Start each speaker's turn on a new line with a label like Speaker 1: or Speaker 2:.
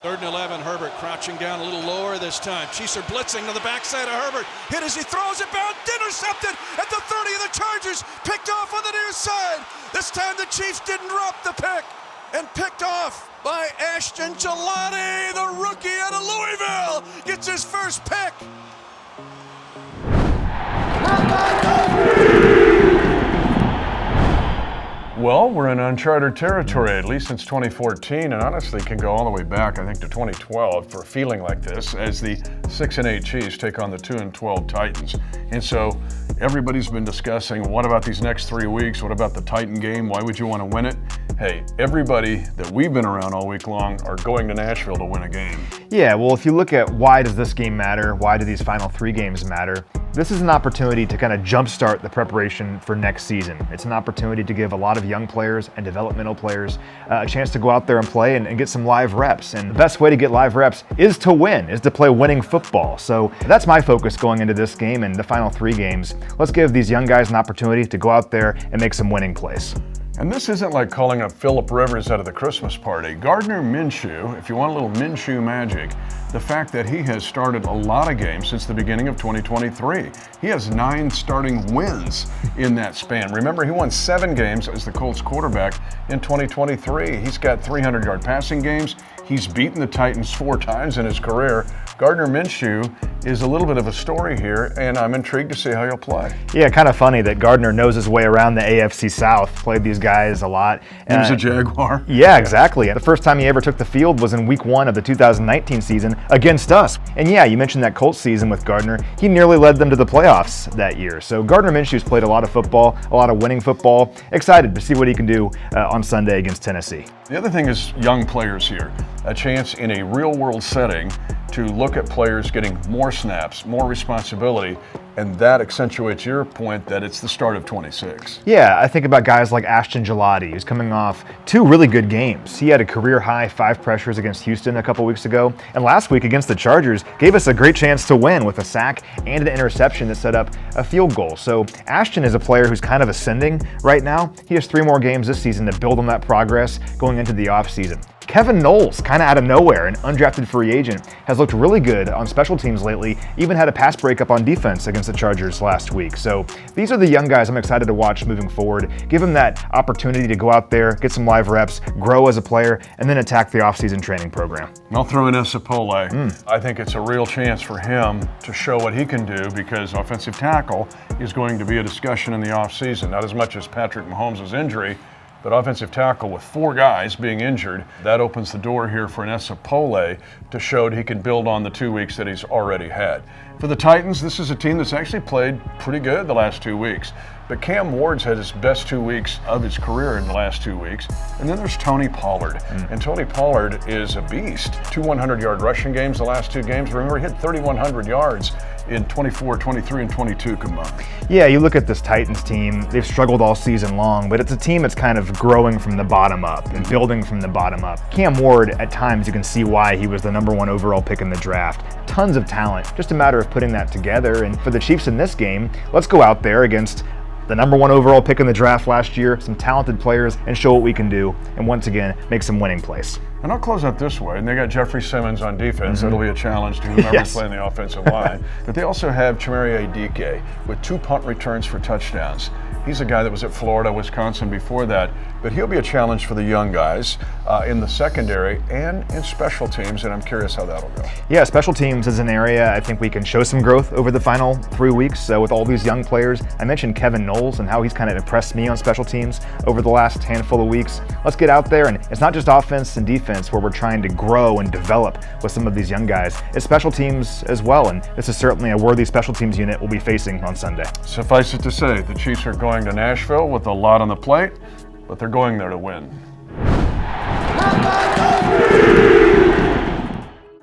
Speaker 1: 3rd and 11, Herbert crouching down a little lower this time. Chiefs are blitzing to the backside of Herbert. Hit as he throws it, bound, intercepted at the 30 of the Chargers. Picked off on the near side. This time the Chiefs didn't drop the pick. And picked off by Ashton Gelati, the rookie out of Louisville. Gets his first pick.
Speaker 2: Well, we're in uncharted territory, at least since 2014, and honestly can go all the way back, I think, to 2012 for a feeling like this, as the 6-8 Chiefs take on the 2-12 Titans. And so everybody's been discussing, what about these next 3 weeks? What about the Titan game? Why would you want to win it? Hey, everybody that we've been around all week long are going to Nashville to win a game.
Speaker 3: Yeah, well, if you look at why does this game matter, why do these final 3 games matter, this is an opportunity to kind of jumpstart the preparation for next season. It's an opportunity to give a lot of young players and developmental players a chance to go out there and play and get some live reps. And the best way to get live reps is to win, is to play winning football. So that's my focus going into this game and the final 3 games. Let's give these young guys an opportunity to go out there and make some winning plays.
Speaker 2: And this isn't like calling up Phillip Rivers out of the Christmas party. Gardner Minshew, if you want a little Minshew magic, the fact that he has started a lot of games since the beginning of 2023. He has 9 starting wins in that span. Remember, he won 7 games as the Colts quarterback in 2023. He's got 300-yard passing games. He's beaten the Titans 4 times in his career. Gardner Minshew is a little bit of a story here, and I'm intrigued to see how he'll play.
Speaker 3: Yeah, kind of funny that Gardner knows his way around the AFC South, played these guys a lot.
Speaker 2: He was a Jaguar.
Speaker 3: Yeah, exactly. The first time he ever took the field was in week 1 of the 2019 season against us. And yeah, you mentioned that Colts season with Gardner. He nearly led them to the playoffs that year. So Gardner Minshew's played a lot of football, a lot of winning football. Excited to see what he can do on Sunday against Tennessee.
Speaker 2: The other thing is young players here. A chance in a real-world setting to look at players getting more snaps, more responsibility, and that accentuates your point that it's the start of 26.
Speaker 3: Yeah, I think about guys like Ashton Gelati, who's coming off 2 really good games. He had a career-high 5 pressures against Houston a couple weeks ago, and last week against the Chargers gave us a great chance to win with a sack and an interception that set up a field goal. So Ashton is a player who's kind of ascending right now. He has 3 more games this season to build on that progress going into the offseason. Kevin Knowles, kind of out of nowhere, an undrafted free agent, has looked really good on special teams lately, even had a pass breakup on defense against the Chargers last week. So these are the young guys I'm excited to watch moving forward. Give them that opportunity to go out there, get some live reps, grow as a player, and then attack the offseason training program.
Speaker 2: I'll throw in Esapole. I think it's a real chance for him to show what he can do, because offensive tackle is going to be a discussion in the offseason, not as much as Patrick Mahomes' injury, but offensive tackle with 4 guys being injured, that opens the door here for an Esapole to show that he can build on the 2 weeks that he's already had. For the Titans, this is a team that's actually played pretty good the last 2 weeks. But Cam Ward's had his best 2 weeks of his career in the last 2 weeks. And then there's Tony Pollard. And Tony Pollard is a beast. 2 100-yard rushing games the last 2 games. Remember, he hit 3,100 yards in 24, 23, and 22 combined.
Speaker 3: Yeah, you look at this Titans team, they've struggled all season long, but it's a team that's kind of growing from the bottom up and building from the bottom up. Cam Ward, at times you can see why he was the #1 overall pick in the draft. Tons of talent, just a matter of putting that together. And for the Chiefs in this game, let's go out there against the #1 overall pick in the draft last year, some talented players, and show what we can do, and once again, make some winning plays.
Speaker 2: And I'll close out this way. And they got Jeffrey Simmons on defense. That'll be a challenge to whoever's playing the offensive line. But they also have Chimere Adike with 2 punt returns for touchdowns. He's a guy that was at Florida, Wisconsin before that, but he'll be a challenge for the young guys in the secondary and in special teams, and I'm curious how that'll go.
Speaker 3: Yeah, special teams is an area I think we can show some growth over the final 3 weeks with all these young players. I mentioned Kevin Knowles and how he's kind of impressed me on special teams over the last handful of weeks. Let's get out there, and it's not just offense and defense where we're trying to grow and develop with some of these young guys. It's special teams as well, and this is certainly a worthy special teams unit we'll be facing on Sunday.
Speaker 2: Suffice it to say, the Chiefs are going to Nashville with a lot on the plate, but they're going there to win.